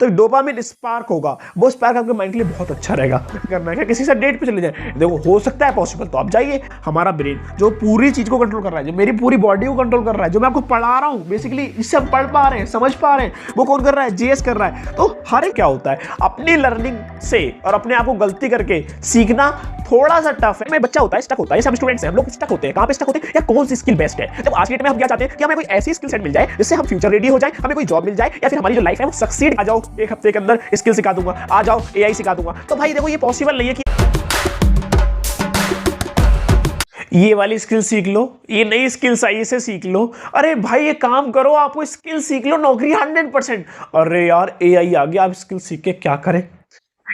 तो dopamine spark होगा, वो स्पार्क आपके माइंड के लिए बहुत अच्छा रहेगा। करना है किसी से डेट पे चले जाए, देखो हो सकता है पॉसिबल, तो आप जाइए। हमारा ब्रेन जो पूरी चीज को कंट्रोल कर रहा है, जो मेरी पूरी बॉडी को कंट्रोल कर रहा है, जो मैं आपको पढ़ा रहा हूँ बेसिकली, इससे हम पढ़ पा रहे हैं, समझ पा रहे हैं, वो कौन कर रहा है, जीएस कर रहा है। तो हर एक क्या होता है, अपनी लर्निंग से और अपने आप को गलती करके सीखना थोड़ा सा टफ है। मैं बच्चा होता है, स्टक होता है, सब स्टूडेंट्स हैं, हम लोग स्टक होते हैं। कहां पे स्टक होते हैं, या कौन सी स्किल बेस्ट है। जब आज के डेट में हम क्या चाहते हैं कि हमें कोई ऐसी स्किल सेट मिल जाए जिससे हम फ्यूचर रेडी हो जाए, हमें कोई जॉब मिल जाए, या फिर हमारी जो लाइफ है वो सक्सीड। आ जाओ एक हफ्ते के अंदर स्किल सिखा दूंगा, आ जाओ एआई सिखा दूंगा। तो भाई देखो ये पॉसिबल नहीं है कि ये वाली स्किल सीख लो, ये नई स्किल्स आई इसे सीख लो। अरे भाई ये काम करो, आप वो स्किल सीख लो, नौकरी 100%। अरे यार एआई आ गया, आप स्किल सीख के क्या करें,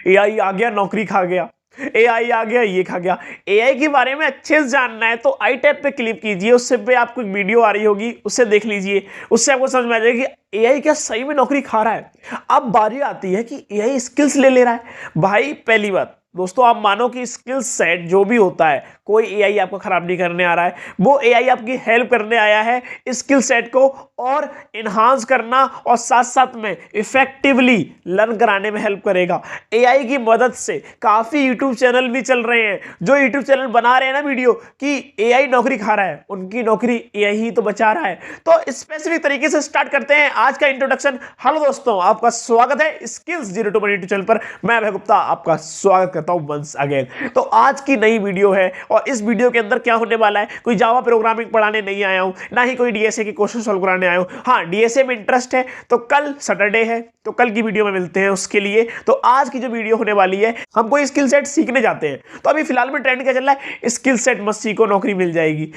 एआई आ गया नौकरी खा गया, एआई आ गया ये खा गया। एआई के बारे में अच्छे से जानना है तो आई टैब पे क्लिक कीजिए, उससे पे आपको एक वीडियो आ रही होगी, उससे देख लीजिए, उससे आपको समझ में आ जाएगी कि एआई क्या सही में नौकरी खा रहा है। अब बारी आती है कि एआई स्किल्स ले रहा है। भाई पहली बात दोस्तों, आप मानो कि स्किल सेट जो भी होता है, कोई एआई आपको खराब नहीं करने आ रहा है, वो एआई आपकी हेल्प करने आया है स्किल सेट को और इन्हांस करना और साथ साथ में इफेक्टिवली लर्न कराने में हेल्प करेगा। एआई की मदद से काफी यूट्यूब चैनल भी चल रहे हैं, जो यूट्यूब चैनल बना रहे हैं ना वीडियो कि एआई नौकरी खा रहा है, उनकी नौकरी एआई ही तो बचा रहा है। तो स्पेसिफिक तरीके से स्टार्ट करते हैं आज का इंट्रोडक्शन। हेलो दोस्तों, आपका स्वागत है स्किल्स 02 यूट्यूब चैनल पर। मैं अभय गुप्ता आपका स्वागत करता हूं वंस अगेन। तो आज की नई वीडियो है और इस वीडियो के अंदर क्या होने वाला है, कोई जावा प्रोग्रामिंग पढ़ाने नहीं आया हूं, ना ही कोई डीएसए के क्वेश्चन सॉल्व कराने आया हूं। हाँ, डीएसए में इंटरेस्ट है तो कल सैटरडे है, तो कल की वीडियो में मिलते हैं उसके लिए। तो आज की जो वीडियो होने वाली है, हम कोई स्किल सेट सीखने जाते हैं। तो अभी फिलहाल में ट्रेंड क्या चल रहा है, स्किल सेट मत सीखो नौकरी मिल जाएगी,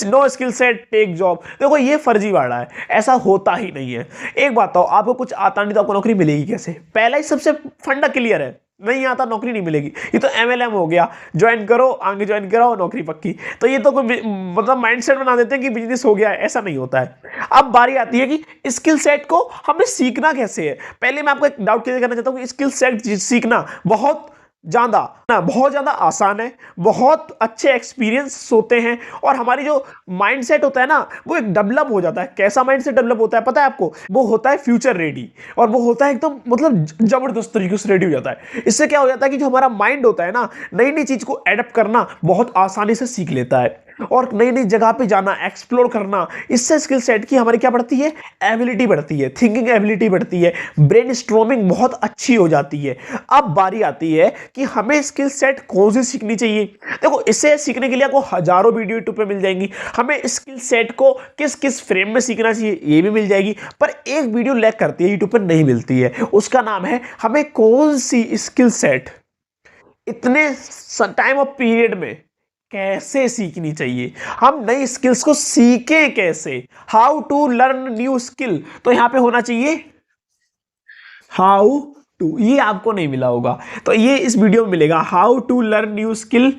no skill set take job. देखो ये फर्जीवाड़ा है, ऐसा होता ही नहीं है। एक बात तो आपको कुछ आता नहीं तो आपको नौकरी मिलेगी कैसे। पहला ही सबसे फंडा क्लियर है, नहीं आता नौकरी नहीं मिलेगी। ये तो एमएलएम हो गया, ज्वाइन करो आगे ज्वाइन कराओ नौकरी पक्की। तो ये तो कोई मतलब माइंडसेट बना देते हैं कि बिजनेस हो गया है, ऐसा नहीं होता है। अब बारी आती है कि स्किल सेट को हमें सीखना कैसे है। पहले मैं आपको एक डाउट क्लियर करना चाहता हूं कि स्किल सेट सीखना बहुत ज्यादा आसान है, बहुत अच्छे एक्सपीरियंस होते हैं और हमारी जो माइंडसेट होता है ना वो एक डेवलप हो जाता है। कैसा माइंडसेट डेवलप होता है पता है आपको, वो होता है फ्यूचर रेडी, और वो होता है एकदम मतलब जबरदस्त तरीके से रेडी हो जाता है। इससे क्या हो जाता है कि जो हमारा माइंड होता है ना, नई नई चीज को एडप्ट करना बहुत आसानी से सीख लेता है और नई नई जगह पे जाना, एक्सप्लोर करना। इससे स्किल सेट की हमारी क्या बढ़ती है, एबिलिटी बढ़ती है, थिंकिंग एबिलिटी बढ़ती है, ब्रेनस्टॉर्मिंग बहुत अच्छी हो जाती है। अब बारी आती है कि हमें स्किल सेट कौन सी सीखनी चाहिए। देखो इसे सीखने के लिए आपको हजारों वीडियो यूट्यूब पे मिल जाएंगी। हमें स्किल सेट को किस किस फ्रेम में सीखना चाहिए ये भी मिल जाएगी, पर एक वीडियो लैग करती है, यूट्यूब पर नहीं मिलती है। उसका नाम है हमें कौन सी स्किल सेट इतने टाइम ऑफ पीरियड में कैसे सीखनी चाहिए, हम नई स्किल्स को सीखें कैसे। How to learn new skill, तो यहां पे होना चाहिए हाउ टू, ये आपको नहीं मिला होगा तो ये इस वीडियो में मिलेगा, how to learn new skill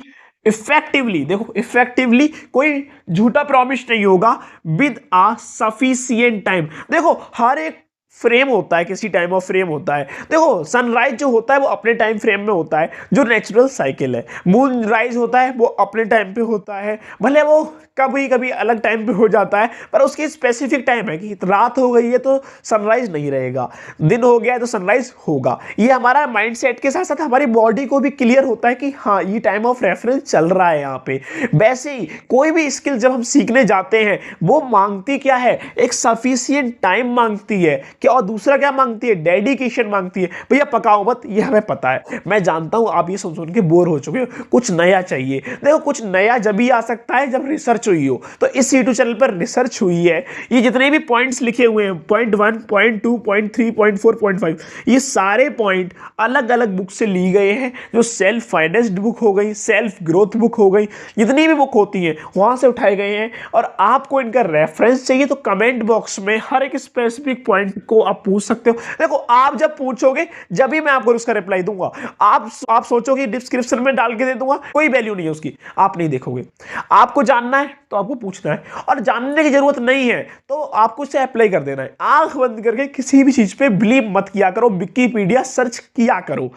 effectively. देखो इफेक्टिवली कोई झूठा प्रॉमिस नहीं होगा, विद आ सफिशिएंट टाइम। देखो हर एक फ्रेम होता है, किसी टाइम ऑफ फ्रेम होता है। देखो सनराइज जो होता है वो अपने टाइम फ्रेम में होता है, जो नेचुरल साइकिल है। मून राइज होता है वो अपने टाइम पे होता है, भले वो कभी कभी अलग टाइम पे हो जाता है, पर उसकी स्पेसिफिक टाइम है कि रात हो गई है तो सनराइज नहीं रहेगा, दिन हो गया है तो सनराइज होगा। ये हमारा माइंडसेट के साथ साथ हमारी बॉडी को भी क्लियर होता है कि हाँ ये टाइम ऑफ रेफरेंस चल रहा है यहाँ पे। वैसे ही कोई भी स्किल जब हम सीखने जाते हैं वो मांगती क्या है, एक सफिशिएंट टाइम मांगती है कि, और दूसरा क्या मांगती है, डेडिकेशन मांगती है। भैया पकाओ मत, ये हमें पता है, मैं जानता हूं आप ये सुन के बोर हो चुके हो, कुछ नया चाहिए। देखो कुछ नया जब भी आ सकता है जब रिसर्च हुई हो। तो इस यूट्यूब चैनल पर रिसर्च हुई है, ये जितने भी पॉइंट्स लिखे हुए हैं, point 1, point 2, point 3, point 4, point 5, ये सारे पॉइंट अलग अलग बुक से ली गए हैं। जो सेल्फ फाइनेंस्ड बुक हो गई, सेल्फ ग्रोथ बुक हो गई, जितनी भी बुक होती हैं वहां से उठाए गए हैं। और आपको इनका रेफरेंस चाहिए तो कमेंट बॉक्स में हर एक स्पेसिफिक पॉइंट को आप पूछ सकते हो। देखो आप जब पूछोगे जब भी मैं आपको उसका रिप्लाई दूंगा। आप सोचोगे डिस्क्रिप्शन में डाल के दे दूंगा, कोई वैल्यू नहीं है उसकी, आप नहीं देखोगे। आपको जानना है तो आपको पूछना है, और जानने की जरूरत नहीं है तो आपको इसे अप्लाई कर देना है। आंख बंद करके किसी भी चीज पे बिलीव मत किया करो, विकिपीडिया सर्च किया करो।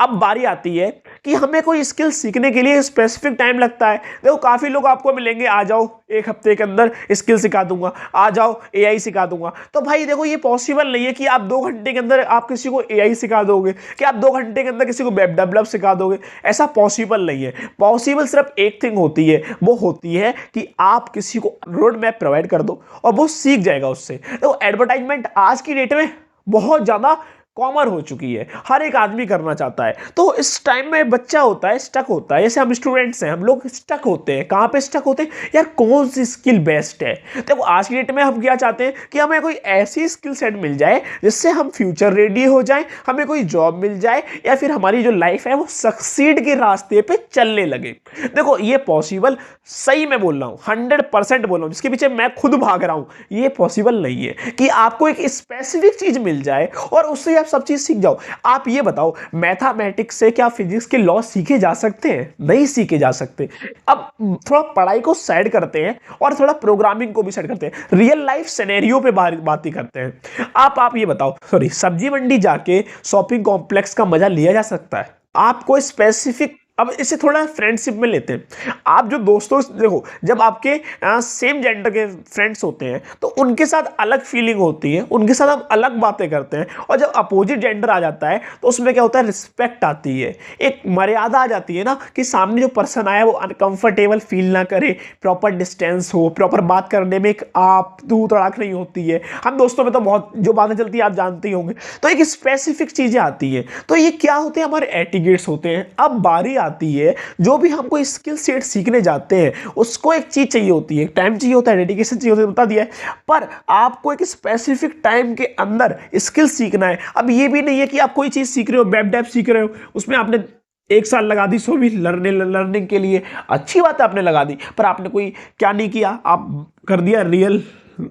अब बारी आती है कि हमें कोई स्किल सीखने के लिए स्पेसिफिक टाइम लगता है। देखो काफी लोग आपको मिलेंगे, आ जाओ 1 हफ्ते के अंदर स्किल सिखा दूंगा, आ जाओ एआई सिखा दूंगा। तो भाई देखो ये पॉसिबल नहीं है कि आप 2 घंटे के अंदर आप किसी को एआई सिखा दोगे, कि आप 2 घंटे के अंदर किसी को वेब डेवलप सिखा दोगे। ऐसा पॉसिबल नहीं है। पॉसिबल सिर्फ एक थिंग होती है, वो होती है कि आप किसी को रोड मैप प्रोवाइड कर दो और वो सीख जाएगा उससे। तो एडवर्टाइजमेंट आज की डेट में बहुत ज्यादा कॉमन हो चुकी है, हर एक आदमी करना चाहता है। तो इस टाइम में बच्चा होता है, स्टक होता है। जैसे हम स्टूडेंट्स हैं, हम लोग स्टक होते हैं। कहाँ पे स्टक होते हैं यार, कौन सी स्किल बेस्ट है। देखो आज की डेट में हम क्या चाहते हैं कि हमें कोई ऐसी स्किल सेट मिल जाए जिससे हम फ्यूचर रेडी हो जाए, हमें कोई जॉब मिल जाए, या फिर हमारी जो लाइफ है वो सक्सीड के रास्ते पे चलने लगे। देखो ये पॉसिबल, सही मैं बोल रहा हूँ, 100% बोल रहा हूँ, जिसके पीछे मैं खुद भाग रहा हूँ। ये पॉसिबल नहीं है कि आपको एक स्पेसिफिक चीज मिल जाए और उससे सब चीज सीख जाओ। आप ये बताओ, मैथमेटिक्स से क्या फिजिक्स के लॉ सीखे जा सकते हैं? नहीं सीखे जा सकते। अब थोड़ा पढ़ाई को साइड करते हैं और थोड़ा प्रोग्रामिंग को भी साइड करते हैं, रियल लाइफ सिनेरियो पे बात ही करते हैं। आप ये बताओ, सॉरी, सब्जी मंडी जाके शॉपिंग कॉम्प्लेक्स का मजा लिया जा सकता है? आपको स्पेसिफिक, अब इसे थोड़ा फ्रेंडशिप में लेते हैं। आप जो दोस्तों, देखो जब आपके सेम जेंडर के फ्रेंड्स होते हैं तो उनके साथ अलग फीलिंग होती है, उनके साथ हम अलग बातें करते हैं। और जब अपोजिट जेंडर आ जाता है तो उसमें क्या होता है, रिस्पेक्ट आती है, एक मर्यादा आ जाती है ना, कि सामने जो पर्सन आया वो अनकंफर्टेबल फील ना करे, प्रॉपर डिस्टेंस हो, प्रॉपर बात करने में एक आप तू तड़ाक नहीं होती है। हम दोस्तों में तो बहुत जो बातें चलती है आप जानते ही होंगे। तो एक स्पेसिफिक चीजें आती है। तो ये क्या होते हैं, हमारे एटिकेट्स होते हैं। अब बारी आती है, जो भी हमको स्किल सेट सीखने जाते हैं उसको एक चीज चाहिए होती है, टाइम चाहिए होता है, डेडिकेशन चाहिए होता है, बता दिया है। पर आपको एक स्पेसिफिक टाइम के अंदर स्किल सीखना है। अब ये भी नहीं है कि आप कोई चीज सीख रहे हो, वेब डेव सीख रहे हो, उसमें आपने 1 साल लगा दी, सो भी लर्निंग के लिए अच्छी बात है, आपने लगा दी, पर आपने कोई क्या नहीं किया, आप कर दिया रियल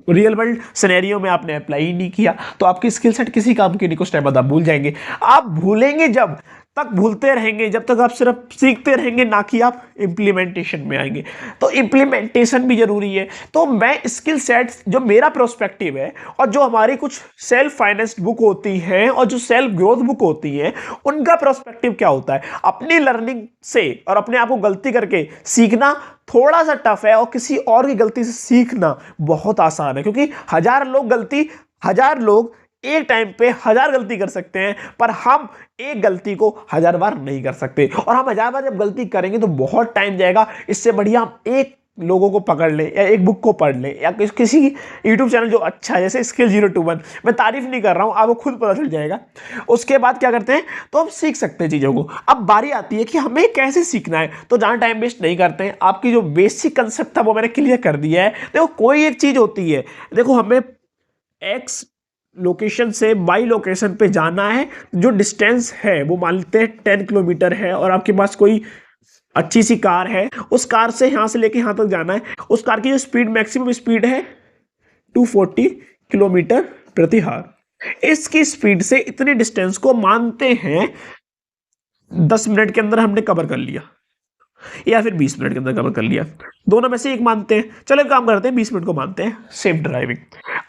वर्ल्ड सिनेरियो में आपने अप्लाई ही नहीं किया। तो आपकी स्किल सेट किसी काम की नहीं, कुछ टाइम बाद आप भूल जाएंगे। आप भूलेंगे जब तक भूलते रहेंगे, जब तक आप सिर्फ सीखते रहेंगे, ना कि आप इंप्लीमेंटेशन में आएंगे। तो इंप्लीमेंटेशन भी जरूरी है। तो मैं स्किल सेट्स, जो मेरा प्रोस्पेक्टिव है और जो हमारी कुछ सेल्फ फाइनेंस्ड बुक होती हैं और जो सेल्फ ग्रोथ बुक होती हैं, उनका प्रोस्पेक्टिव क्या होता है, अपनी लर्निंग से और अपने आप को गलती करके सीखना थोड़ा सा टफ है और किसी और की गलती से सीखना बहुत आसान है। क्योंकि 1000 लोग एक टाइम पे 1000 गलती कर सकते हैं, पर हम एक गलती को 1000 बार नहीं कर सकते। और हम 1000 बार जब गलती करेंगे तो बहुत टाइम जाएगा। इससे बढ़िया हम एक लोगों को पकड़ ले या एक बुक को पढ़ ले या किसी यूट्यूब चैनल जो अच्छा है, जैसे स्किल 021, मैं तारीफ नहीं कर रहा हूं, आपको खुद पता चल जाएगा। उसके बाद क्या करते हैं, तो हम सीख सकते हैं चीजों को। अब बारी आती है कि हमें कैसे सीखना है। तो जहां टाइम वेस्ट नहीं करते हैं, आपकी जो बेसिक कंसेप्ट था वो मैंने क्लियर कर दिया है। देखो कोई एक चीज होती है, देखो हमें एक्स लोकेशन से बाई लोकेशन पे जाना है, जो डिस्टेंस है वो मान लेते हैं 10 किलोमीटर है, और आपके पास कोई अच्छी सी कार है, उस कार से यहां से लेके यहां तक जाना है। उस कार की जो स्पीड, मैक्सिमम स्पीड है 240 किलोमीटर प्रति आवर। इसकी स्पीड से इतने डिस्टेंस को मानते हैं 10 मिनट के अंदर हमने कवर कर लिया, या फिर 20 मिनट के अंदर कवर कर लिया, दोनों में से एक मानते हैं। चलो एक काम करते हैं, 20 मिनट को मानते हैं सेफ ड्राइविंग।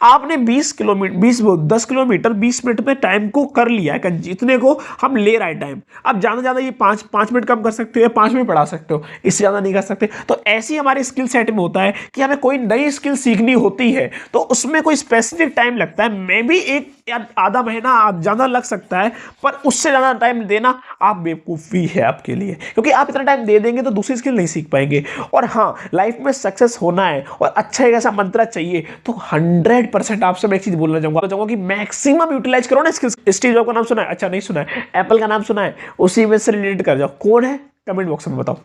आपने 10 किलोमीटर 20 मिनट में टाइम को कर लिया है, इतने को हम ले रहा है टाइम। अब ज्यादा ये 5 मिनट कम कर सकते हो या 5 मिनट बढ़ा सकते हो, इससे ज्यादा नहीं कर सकते। तो ऐसे ही हमारे स्किल सेट में होता है कि हमें कोई नई स्किल सीखनी होती है तो उसमें कोई स्पेसिफिक टाइम लगता है। मे भी 1 या आधा महीना ज्यादा लग सकता है, पर उससे ज्यादा टाइम देना आप बेवकूफी है आपके लिए, क्योंकि आप इतना टाइम दे देंगे तो दूसरी स्किल नहीं सीख पाएंगे। और हाँ, लाइफ में सक्सेस होना है और अच्छा एक ऐसा मंत्र चाहिए, तो 100% आपसे मैं एक चीज बोलना चाहूंगा कि मैक्सिमम यूटिलाइज करो ना स्किल्स। स्टीव जॉब का नाम सुना है? अच्छा नहीं सुना है। एप्पल का नाम सुना है? उसी में से रिलेट कर जाओ। कौन है, कमेंट बॉक्स में बताओ।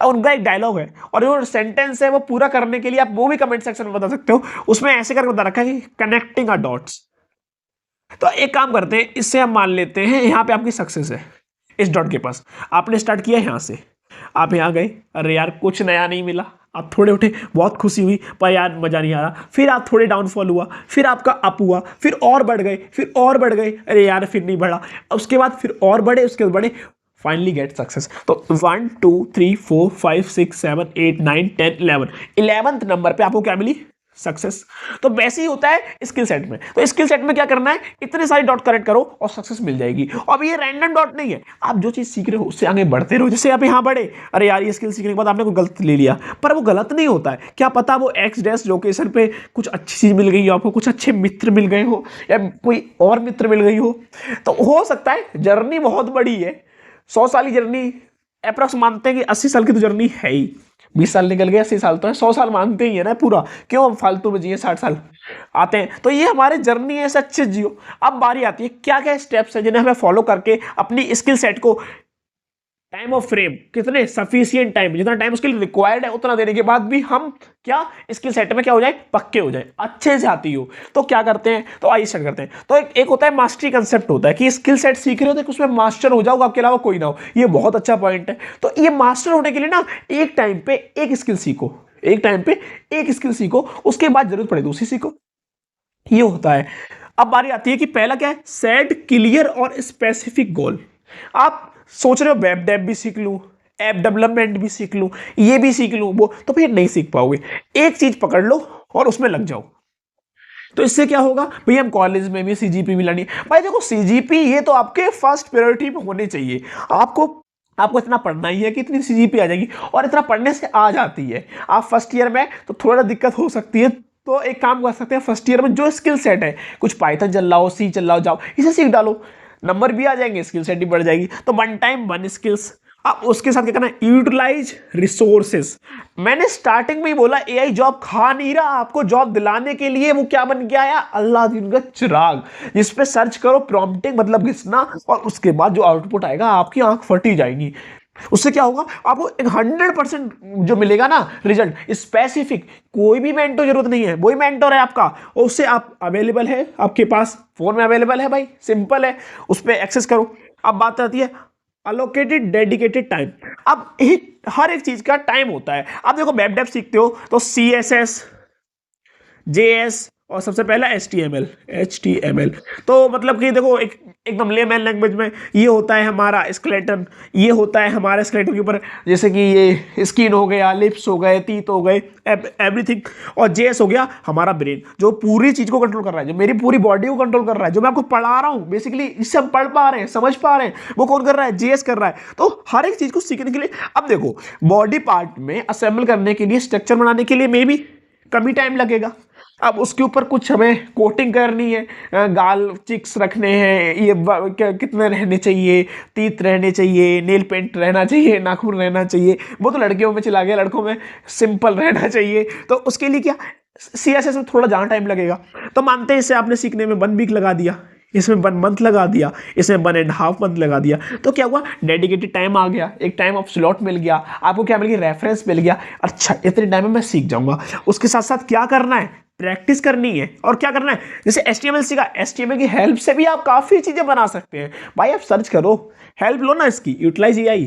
और उनका एक डायलॉग है और जो सेंटेंस है वो पूरा करने के लिए आप वो भी कमेंट सेक्शन में बता सकते हो। उसमें ऐसे करके बता रखा है कि कनेक्टिंग अ डॉट्स। तो एक काम करते हैं, इससे हम मान लेते हैं यहाँ पे आपकी सक्सेस है इस डॉट के पास। आपने स्टार्ट किया यहाँ से, आप यहाँ गए, अरे यार कुछ नया नहीं मिला, आप थोड़े उठे, बहुत खुशी हुई, पर यार मजा नहीं आ रहा। फिर आप थोड़े डाउनफॉल हुआ, फिर आपका अप हुआ, फिर और बढ़ गए, फिर और बढ़ गए, अरे यार फिर नहीं बढ़ा। उसके बाद फिर और बढ़े, उसके बाद बढ़े, फाइनली गेट सक्सेस। तो 1 2 3 4 5 6 7 8 9 10 11, 11th नंबर पे आपको क्या मिली? सक्सेस। तो वैसे ही होता है स्किल सेट में। तो स्किल सेट में क्या करना है, इतने सारे डॉट करेक्ट करो और सक्सेस मिल जाएगी। अब ये रैंडम डॉट नहीं है, आप जो चीज सीख रहे हो उससे आगे बढ़ते रहो। जैसे आप यहाँ बढ़े, अरे यार ये स्किल सीखने के बाद आपने कोई गलत ले लिया, पर वो गलत नहीं होता है। क्या पता वो एक्स डैश लोकेशन पे कुछ अच्छी चीज मिल गई हो आपको, कुछ अच्छे मित्र मिल गए हो, या कोई और मित्र मिल गई हो। तो हो सकता है जर्नी बहुत बड़ी है, 100 साल की जर्नी अप्रोक्स मानते हैं कि 80 साल की तो जर्नी है ही। 20 साल निकल गए, 80 साल तो है, 100 साल मानते ही है ना पूरा, क्यों हम फालतू में जिए, 60 साल आते हैं। तो ये हमारे जर्नी है, ऐसे अच्छे जियो। अब बारी आती है क्या क्या स्टेप्स है जिन्हें हमें फॉलो करके अपनी स्किल सेट को टाइम ऑफ फ्रेम, कितने सफिशियंट टाइम, जितना टाइम उसके लिए रिक्वायर्ड है उतना देने के बाद भी हम क्या स्किल सेट में क्या हो जाए, पक्के हो जाए, अच्छे से आती हो। तो क्या करते हैं, तो आइए स्टार्ट करते हैं। तो एक होता है मास्टरी कंसेप्ट, होता है कि स्किल सेट सीख रहे हो तो उसमें मास्टर हो जाओ, आपके अलावा कोई ना हो। ये बहुत अच्छा पॉइंट है। तो ये मास्टर होने के लिए ना एक टाइम पे एक स्किल सीखो, एक टाइम पे एक स्किल सीखो, उसके बाद जरूरत पड़े दूसरी सीखो, ये होता है। अब बारी आती है कि पहला क्या है, सेट क्लियर और स्पेसिफिक गोल। आप सोच रहे हो वेब डेव भी सीख लूं, ऐप डेवलपमेंट भी सीख लूं, ये भी सीख लूं, वो तो फिर नहीं सीख पाओगे। एक चीज पकड़ लो और उसमें लग जाओ। तो इससे क्या होगा भैया, हम कॉलेज में भी सीजीपी भी लानी भाई। देखो सीजीपी ये तो आपके फर्स्ट प्रायोरिटी में होने चाहिए। आपको आपको इतना पढ़ना ही है कि इतनी सीजीपी आ जाएगी, और इतना पढ़ने से आ जाती है। आप फर्स्ट ईयर में तो थोड़ा दिक्कत हो सकती है, तो एक काम कर सकते हैं, फर्स्ट ईयर में जो स्किल सेट है, कुछ पाइथन चल रहा हो, सी चल रहा हो, जाओ इसे सीख डालो, नंबर भी आ जाएंगे, स्किल सेट भी बढ़ जाएगी। तो 1 टाइम 1 स्किल्स। अब उसके साथ क्या करना है, यूटिलाइज रिसोर्सेस। मैंने स्टार्टिंग में ही बोला एआई जॉब खा नहीं रहा, आपको जॉब दिलाने के लिए वो क्या बन गया है, अल्लादीन का चिराग, जिस पे सर्च करो प्रॉम्प्टिंग मतलब घिसना, और उसके बाद जो आउटपुट आएगा आपकी आंख फटी जाएगी। उससे क्या होगा, आपको एक 100% जो मिलेगा ना रिजल्ट, स्पेसिफिक। कोई भी मेंटोर जरूरत नहीं है, वही मेंटोर है आपका, और उससे आप अवेलेबल है, आपके पास फोन में अवेलेबल है भाई, सिंपल है, उस पर एक्सेस करो। अब बात आती है अलोकेटेड डेडिकेटेड टाइम। अब हर एक चीज का टाइम होता है। अब देखो वेब डेव सीखते हो तो CSS, JS, और सबसे पहला HTML। तो मतलब कि देखो एकदम लेमैन लैंग्वेज में ये होता है हमारा स्केलेटन, ये होता है हमारे स्केलेटन के ऊपर, जैसे कि ये स्किन हो गया, लिप्स हो गए, टीथ हो गए, एवरीथिंग। और JS हो गया हमारा ब्रेन, जो पूरी चीज को कंट्रोल कर रहा है, जो मेरी पूरी बॉडी को कंट्रोल कर रहा है, जो मैं आपको पढ़ा रहा हूँ बेसिकली, इससे हम पढ़ पा रहे हैं, समझ पा रहे हैं, वो कौन कर रहा है, JS कर रहा है। तो हर एक चीज को सीखने के लिए, अब देखो बॉडी पार्ट में असेंबल करने के लिए, स्ट्रक्चर बनाने के लिए मे भी कम ही टाइम लगेगा। अब उसके ऊपर कुछ हमें कोटिंग करनी है, गाल चिक्स रखने हैं, ये कितने रहने चाहिए, तीत रहने चाहिए, नेल पेंट रहना चाहिए, नाखून रहना चाहिए, वो तो लड़कियों में चला गया, लड़कों में सिंपल रहना चाहिए। तो उसके लिए क्या, CSS में थोड़ा ज़्यादा टाइम लगेगा। तो मानते हैं इसे आपने सीखने में 1 वीक लगा दिया, इसमें 1 मंथ लगा दिया, इसमें 1.5 मंथ लगा दिया, तो क्या हुआ, डेडिकेटेड टाइम आ गया, एक टाइम ऑफ स्लॉट मिल गया आपको, क्या मिल गया, रेफरेंस मिल गया। अच्छा इतने टाइम में मैं सीख जाऊंगा। उसके साथ साथ क्या करना है, प्रैक्टिस करनी है। और क्या करना है, जैसे HTML सीखा, HTML की हेल्प से भी आप काफी चीजें बना सकते हैं भाई। आप सर्च करो, हेल्प लो ना इसकी, utilize AI,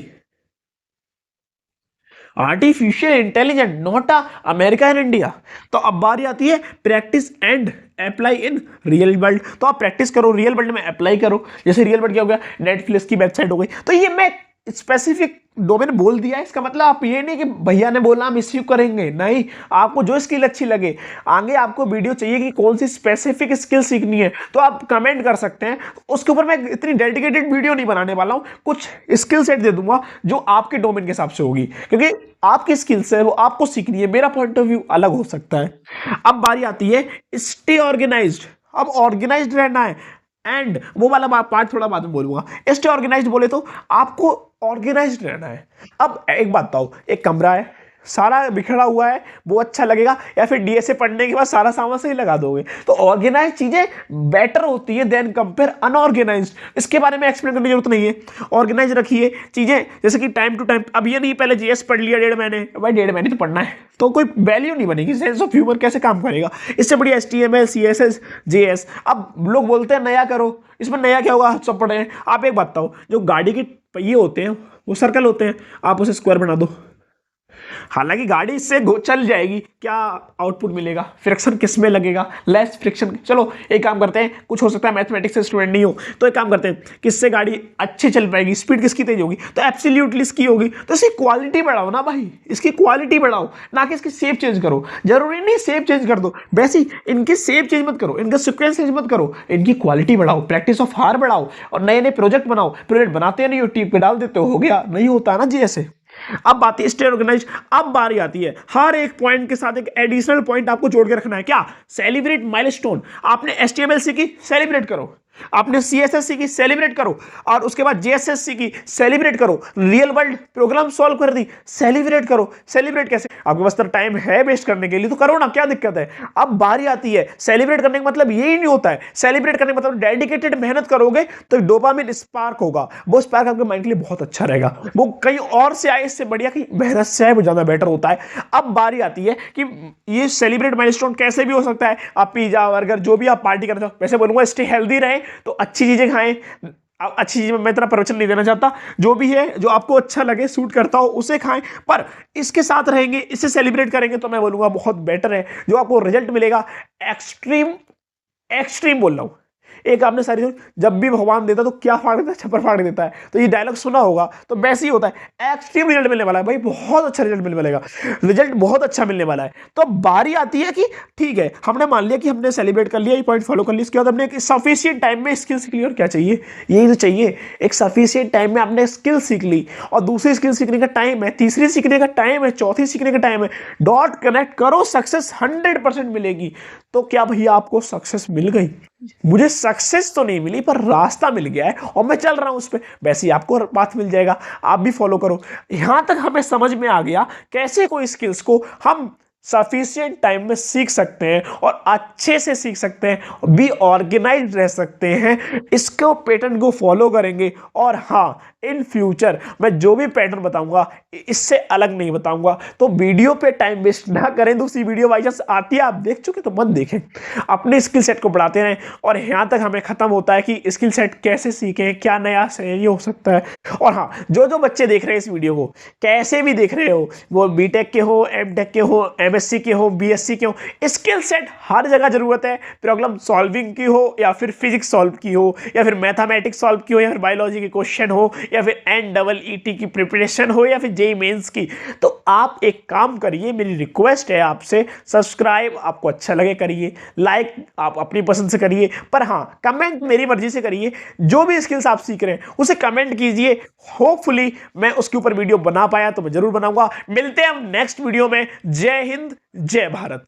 artificial intelligent, not America and India. तो अब बारी आती है practice and apply in real world. तो आप प्रैक्टिस करो, रियल वर्ल्ड में अप्लाई करो। जैसे रियल वर्ल्ड क्या हो गया, नेटफ्लिक्स की वेबसाइट हो गई। तो ये मैं स्पेसिफिक डोमेन बोल दिया है, इसका मतलब आप ये नहीं कि भैया ने बोला हम इसी करेंगे, नहीं, आपको जो स्किल अच्छी लगे। आगे आपको वीडियो चाहिए कि कौन सी स्पेसिफिक स्किल सीखनी है, तो आप कमेंट कर सकते हैं। उसके ऊपर मैं इतनी डेडिकेटेड वीडियो नहीं बनाने वाला हूं, कुछ स्किल सेट दे दूंगा जो आपके डोमेन के हिसाब से होगी, क्योंकि आपकी स्किल्स है वो आपको सीखनी है, मेरा पॉइंट ऑफ व्यू अलग हो सकता है। अब बारी आती है स्टे ऑर्गेनाइज्ड। अब ऑर्गेनाइज्ड रहना है, एंड वो वाला पार्ट थोड़ा बाद में बोलूंगा। स्टे ऑर्गेनाइज्ड बोले तो आपको ऑर्गेनाइज्ड रहना है। अब एक बात बताओ, एक कमरा है सारा बिखरा हुआ है, वो अच्छा लगेगा, या फिर DSA पढ़ने के बाद सारा सामान सही लगा दोगे? तो ऑर्गेनाइज चीजें बेटर होती है देन कंपेयर अनऑर्गेनाइज्ड। इसके बारे में एक्सप्लेन करने की जरूरत नहीं है। ऑर्गेनाइज रखिए चीजें, जैसे कि टाइम टू टाइम। अब ये नहीं पहले JS पढ़ लिया 1.5 महीने, भाई 1.5 महीने तो पढ़ना है, तो कोई वैल्यू नहीं बनेगी, सेंस ऑफ ह्यूमर कैसे काम करेगा? इससे बढ़िया HTML, CSS, JS। अब लोग बोलते हैं नया करो, इसमें नया क्या होगा, सब पढ़े हैं। आप एक बात बताओ, जो गाड़ी के पहिए होते हैं वो सर्कल होते हैं, आप उसे स्क्वायर बना दो, हालांकि गाड़ी इससे चल जाएगी, क्या आउटपुट मिलेगा, फ्रिक्शन किस में लगेगा, लेस फ्रिक्शन। चलो एक काम करते हैं, कुछ हो सकता है मैथमेटिक्स से स्टूडेंट नहीं हो, तो एक काम करते हैं, किससे गाड़ी अच्छी चल पाएगी, स्पीड किसकी तेज होगी, तो एब्सोल्युटली इसकी होगी। तो इसकी क्वालिटी बढ़ाओ ना भाई, इसकी क्वालिटी बढ़ाओ, ना कि इसकी शेप चेंज करो। जरूरी नहीं शेप चेंज कर दो, वैसे इनकी शेप चेंज मत करो, इनका सीक्वेंस चेंज मत करो, इनकी क्वालिटी बढ़ाओ, प्रैक्टिस ऑफ हार बढ़ाओ, और नए नए प्रोजेक्ट बनाओ। प्रोजेक्ट बनाते नहीं हो, टीप पे डाल देते हो गया, नहीं होता ना जी ऐसे। अब बात है स्टेट ऑर्गेनाइज। अब बारी आती है, हर एक पॉइंट के साथ एक एडिशनल पॉइंट आपको जोड़ के रखना है। क्या? Celebrate milestone. आपने एचटीएमएल सीखी, सेलिब्रेट करो। आपने सीएसएस सीखी, सेलिब्रेट करो। और उसके बाद जेएसएस सीखी, सेलिब्रेट करो। रियल वर्ल्ड प्रोग्राम सॉल्व कर दी, सेलिब्रेट करो। सेलिब्रेट कैसे? आपके पास तो टाइम है वेस्ट करने के लिए, तो करो ना, क्या दिक्कत है। अब बारी आती है, सेलिब्रेट करने का मतलब यही नहीं होता है। सेलिब्रेट करने का मतलब डेडिकेटेड मेहनत करोगे तो डोपामिन स्पार्क होगा, वो स्पार्क आपके माइंड के लिए बहुत अच्छा रहेगा। वो कहीं और से आए इससे बढ़िया, कहीं मेहनत से आए, वो ज्यादा बेटर होता है। अब बारी आती है कि ये सेलिब्रेट माइलस्टोन कैसे भी हो सकता है। आप पिज्जा बर्गर जो भी आप पार्टी करते हो, वैसे बोलूंगा स्टे हेल्दी रहे, तो अच्छी चीजें खाएं। अच्छी चीज मैं इतना प्रवचन नहीं देना चाहता, जो भी है, जो आपको अच्छा लगे, सूट करता हो, उसे खाएं। पर इसके साथ रहेंगे, इससे सेलिब्रेट करेंगे, तो मैं बोलूंगा बहुत बेटर है। जो आपको रिजल्ट मिलेगा, एक्सट्रीम, एक्सट्रीम बोल रहा हूं, एक आपने सारी, जब भी भगवान देता तो क्या फाड़ देता है, छप्पर फाड़ देता है, तो ये डायलॉग सुना होगा, तो वैसे ही होता है। एक्सट्रीम रिजल्ट मिलने वाला है भाई, बहुत अच्छा रिजल्ट मिलने वाला है, रिजल्ट बहुत अच्छा मिलने वाला है। तो बारी आती है कि ठीक है, हमने मान लिया कि हमने सेलिब्रेट कर लिया, ये पॉइंट फॉलो कर लिया, इसके बाद हमने सफिशिएंट टाइम में स्किल सीख ली। और क्या चाहिए? यही तो चाहिए, एक सफिशिएंट टाइम में आपने स्किल सीख ली, और दूसरी स्किल सीखने का टाइम है, तीसरी सीखने का टाइम है, चौथी सीखने का टाइम है। डॉट कनेक्ट करो, सक्सेस 100% मिलेगी। तो क्या भैया आपको सक्सेस मिल गई? मुझे सक्सेस तो नहीं मिली, पर रास्ता मिल गया है और मैं चल रहा हूं उस पर। वैसे ही आपको पाथ मिल जाएगा, आप भी फॉलो करो। यहां तक हमें समझ में आ गया कैसे कोई स्किल्स को हम सफिशिएंट टाइम में सीख सकते हैं और अच्छे से सीख सकते हैं, भी ऑर्गेनाइज रह सकते हैं, इसको पैटर्न को फॉलो करेंगे। और हाँ, इन फ्यूचर मैं जो भी पैटर्न बताऊंगा इससे अलग नहीं बताऊंगा। तो वीडियो पे टाइम वेस्ट ना करें, दूसरी वीडियो बाई चांस आती है, आप देख चुके तो मत देखें, अपने स्किल सेट को बढ़ाते रहें। और यहां तक हमें खत्म होता है कि स्किल सेट कैसे सीखें, क्या नया सही हो सकता है। और हाँ, जो जो बच्चे देख रहे हैं इस वीडियो को, कैसे भी देख रहे हो, वो बीटेक के हो, एमटेक के हो, एमएससी के हो, बीएससी के हो, स्किल सेट हर जगह जरूरत है। प्रॉब्लम सॉल्विंग की हो, या फिर फिजिक्स सॉल्व की हो, या फिर मैथमेटिक्स सॉल्व की हो, या फिर बायोलॉजी के क्वेश्चन हो, या फिर NEET की प्रिपरेशन हो, या फिर जेईई मेंस की, तो आप एक काम करिए, मेरी रिक्वेस्ट है आपसे, सब्सक्राइब आपको अच्छा लगे करिए, लाइक आप अपनी पसंद से करिए, पर हाँ, कमेंट मेरी मर्जी से करिए। जो भी स्किल्स आप सीख रहे हैं उसे कमेंट कीजिए। होपफुली मैं उसके ऊपर वीडियो बना पाया तो मैं जरूर बनाऊंगा। मिलते हैं हम नेक्स्ट वीडियो में। जय हिंद, जय भारत।